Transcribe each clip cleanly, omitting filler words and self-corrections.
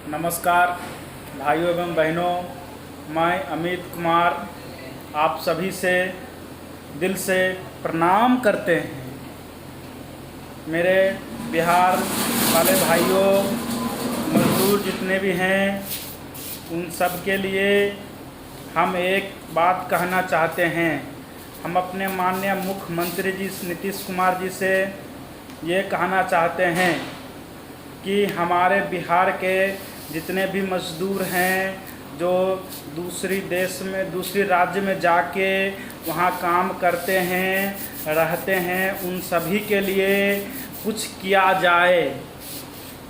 नमस्कार भाइयों एवं बहनों, मैं अमित कुमार आप सभी से दिल से प्रणाम करते हैं। मेरे बिहार वाले भाइयों, मजदूर जितने भी हैं, उन सब के लिए हम एक बात कहना चाहते हैं। हम अपने माननीय मुख्यमंत्री जी नीतीश कुमार जी से ये कहना चाहते हैं कि हमारे बिहार के जितने भी मज़दूर हैं जो दूसरी राज्य में जाके वहाँ काम करते हैं, रहते हैं, उन सभी के लिए कुछ किया जाए।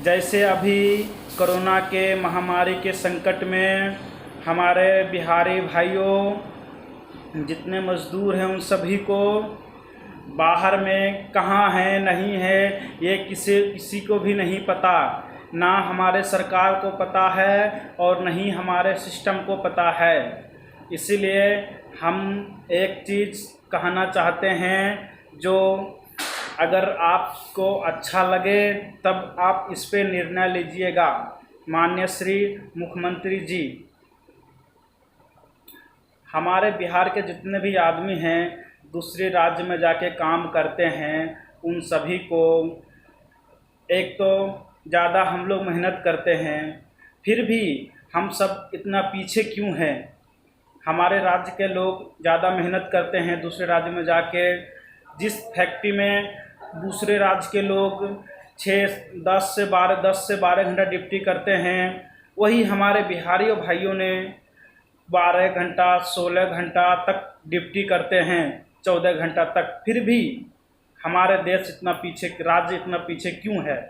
जैसे अभी कोरोना के महामारी के संकट में हमारे बिहारी भाइयों जितने मज़दूर हैं उन सभी को बाहर में कहाँ है नहीं है ये किसी को भी नहीं पता, ना हमारे सरकार को पता है और नहीं हमारे सिस्टम को पता है। इसीलिए हम एक चीज़ कहना चाहते हैं, जो अगर आपको अच्छा लगे तब आप इस पे निर्णय लीजिएगा। माननीय श्री मुख्यमंत्री जी, हमारे बिहार के जितने भी आदमी हैं दूसरे राज्य में जाके काम करते हैं, उन सभी को एक तो ज़्यादा हम लोग मेहनत करते हैं, फिर भी हम सब इतना पीछे क्यों हैं? हमारे राज्य के लोग ज़्यादा मेहनत करते हैं दूसरे राज्य में जाके। जिस फैक्ट्री में दूसरे राज्य के लोग 10 से 12 घंटा ड्यूटी करते हैं, वही हमारे बिहारियों भाइयों ने 12 घंटा 16 घंटा तक ड्यूटी करते हैं, 14 घंटा तक। फिर भी हमारे देश इतना पीछे, राज्य इतना पीछे क्यों है?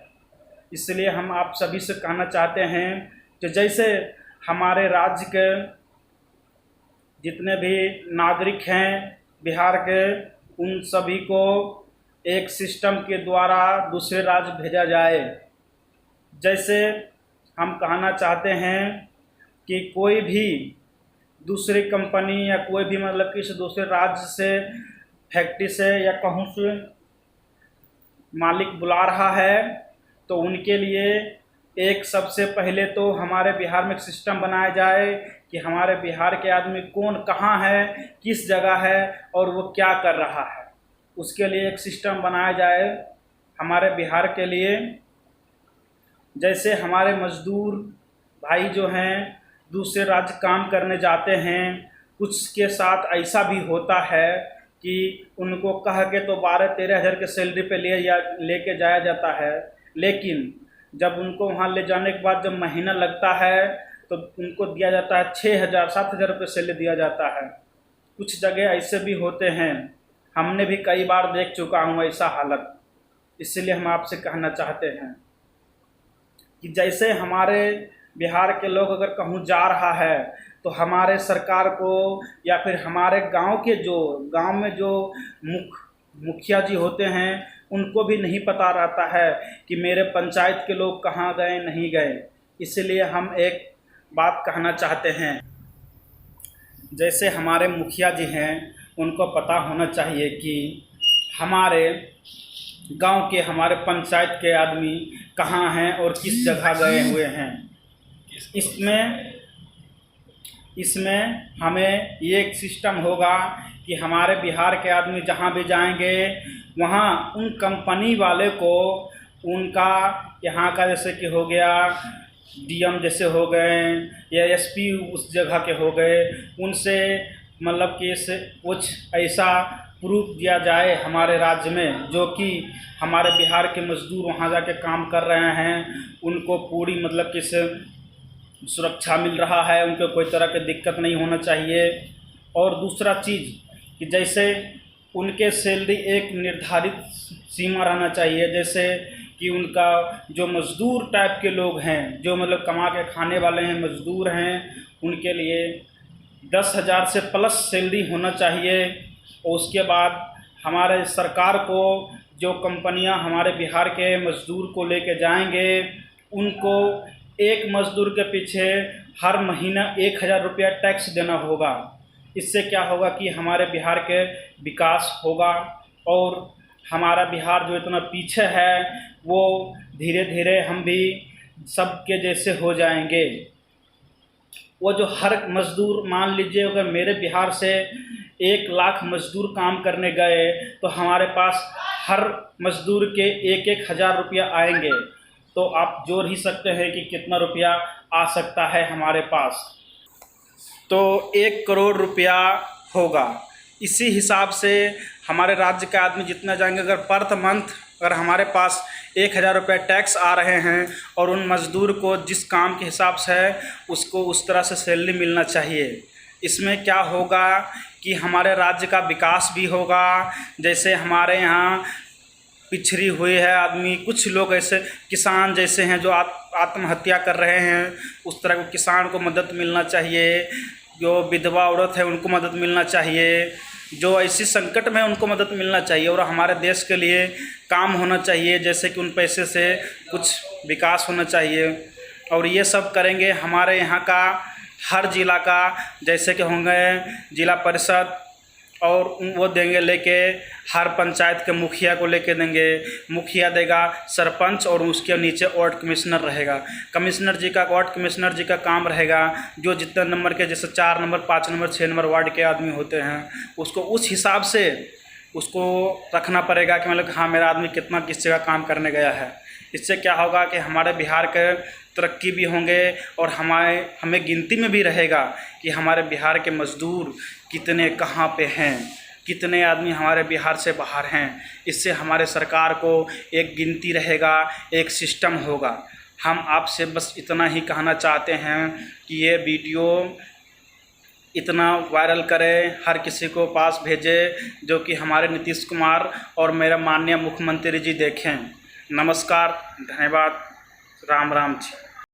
इसलिए हम आप सभी से कहना चाहते हैं कि जैसे हमारे राज्य के जितने भी नागरिक हैं बिहार के, उन सभी को एक सिस्टम के द्वारा दूसरे राज्य भेजा जाए। जैसे हम कहना चाहते हैं कि कोई भी दूसरी कंपनी या कोई भी मतलब किसी दूसरे राज्य से, फैक्ट्री से या कहूँ से मालिक बुला रहा है, तो उनके लिए एक सबसे पहले तो हमारे बिहार में एक सिस्टम बनाया जाए कि हमारे बिहार के आदमी कौन कहाँ है, किस जगह है और वो क्या कर रहा है। उसके लिए एक सिस्टम बनाया जाए हमारे बिहार के लिए। जैसे हमारे मज़दूर भाई जो हैं दूसरे राज्य काम करने जाते हैं, कुछ के साथ ऐसा भी होता है कि उनको कह के तो 12-13 हज़ार के सैलरी पे लेके जाया जाता है, लेकिन जब उनको वहाँ ले जाने के बाद जब महीना लगता है तो उनको दिया जाता है 6,000-7,000 रुपये सैलरी दिया जाता है। कुछ जगह ऐसे भी होते हैं, हमने भी कई बार देख चुका हूँ ऐसा हालत। इसलिए हम आपसे कहना चाहते हैं कि जैसे हमारे बिहार के लोग अगर कहूँ जा रहा है तो हमारे सरकार को या फिर हमारे गांव में जो मुखिया जी होते हैं उनको भी नहीं पता रहता है कि मेरे पंचायत के लोग कहाँ गए नहीं गए। इसलिए हम एक बात कहना चाहते हैं, जैसे हमारे मुखिया जी हैं उनको पता होना चाहिए कि हमारे गांव के, हमारे पंचायत के आदमी कहाँ हैं और किस जगह गए हुए हैं। इसमें हमें ये एक सिस्टम होगा कि हमारे बिहार के आदमी जहाँ भी जाएंगे वहाँ उन कंपनी वाले को उनका यहाँ का जैसे कि हो गया डीएम जैसे हो गए या एसपी उस जगह के हो गए, उनसे मतलब कि इसे कुछ ऐसा प्रूफ दिया जाए हमारे राज्य में, जो कि हमारे बिहार के मज़दूर वहाँ जाके काम कर रहे हैं, उनको पूरी मतलब कि सुरक्षा मिल रहा है, उनको कोई तरह की दिक्कत नहीं होना चाहिए। और दूसरा चीज़ कि जैसे उनके सैलरी एक निर्धारित सीमा रहना चाहिए, जैसे कि उनका जो मज़दूर टाइप के लोग हैं, जो मतलब कमा के खाने वाले हैं, मज़दूर हैं, उनके लिए 10,000 से प्लस सैलरी होना चाहिए। और उसके बाद हमारे सरकार को जो कंपनियां हमारे बिहार के मज़दूर को लेके जाएंगे, उनको एक मज़दूर के पीछे हर महीना 1,000 रुपया टैक्स देना होगा। इससे क्या होगा कि हमारे बिहार के विकास होगा और हमारा बिहार जो इतना पीछे है वो धीरे धीरे हम भी सबके जैसे हो जाएंगे। वो जो हर मज़दूर, मान लीजिए अगर मेरे बिहार से 1 लाख मज़दूर काम करने गए तो हमारे पास हर मज़दूर के 1-1 हज़ार रुपया आएंगे, तो आप जोड़ ही सकते हैं कि कितना रुपया आ सकता है हमारे पास। तो 1 करोड़ रुपया होगा। इसी हिसाब से हमारे राज्य के आदमी जितना जाएंगे, अगर पर मंथ अगर हमारे पास 1,000 रुपये टैक्स आ रहे हैं और उन मज़दूर को जिस काम के हिसाब से है उसको उस तरह से सैलरी मिलना चाहिए। इसमें क्या होगा कि हमारे राज्य का विकास भी होगा। जैसे हमारे यहाँ पिछड़ी हुई है आदमी, कुछ लोग ऐसे किसान जैसे हैं जो आत्महत्या कर रहे हैं, उस तरह को किसान को मदद मिलना चाहिए। जो विधवा औरत है उनको मदद मिलना चाहिए, जो ऐसी संकट में उनको मदद मिलना चाहिए और हमारे देश के लिए काम होना चाहिए, जैसे कि उन पैसे से कुछ विकास होना चाहिए। और ये सब करेंगे हमारे यहाँ का हर ज़िला का, जैसे कि होंगे जिला परिषद और वो देंगे लेके हर पंचायत के मुखिया को लेके देंगे, मुखिया देगा सरपंच और उसके नीचे वार्ड कमिश्नर रहेगा। कमिश्नर जी का, वार्ड कमिश्नर जी का काम रहेगा जो जितने नंबर के, जैसे 4 नंबर 5 नंबर 6 नंबर वार्ड के आदमी होते हैं, उसको उस हिसाब से उसको रखना पड़ेगा कि मतलब हाँ मेरा आदमी कितना किस जगह काम करने गया है। इससे क्या होगा कि हमारे बिहार के तरक्की भी होंगे और हमें गिनती में भी रहेगा कि हमारे बिहार के मज़दूर कितने कहाँ पे हैं, कितने आदमी हमारे बिहार से बाहर हैं। इससे हमारे सरकार को एक गिनती रहेगा, एक सिस्टम होगा। हम आपसे बस इतना ही कहना चाहते हैं कि ये वीडियो इतना वायरल करें, हर किसी को पास भेजें जो कि हमारे नीतीश कुमार और मेरा माननीय मुख्यमंत्री जी देखें। नमस्कार, धन्यवाद, राम राम जी।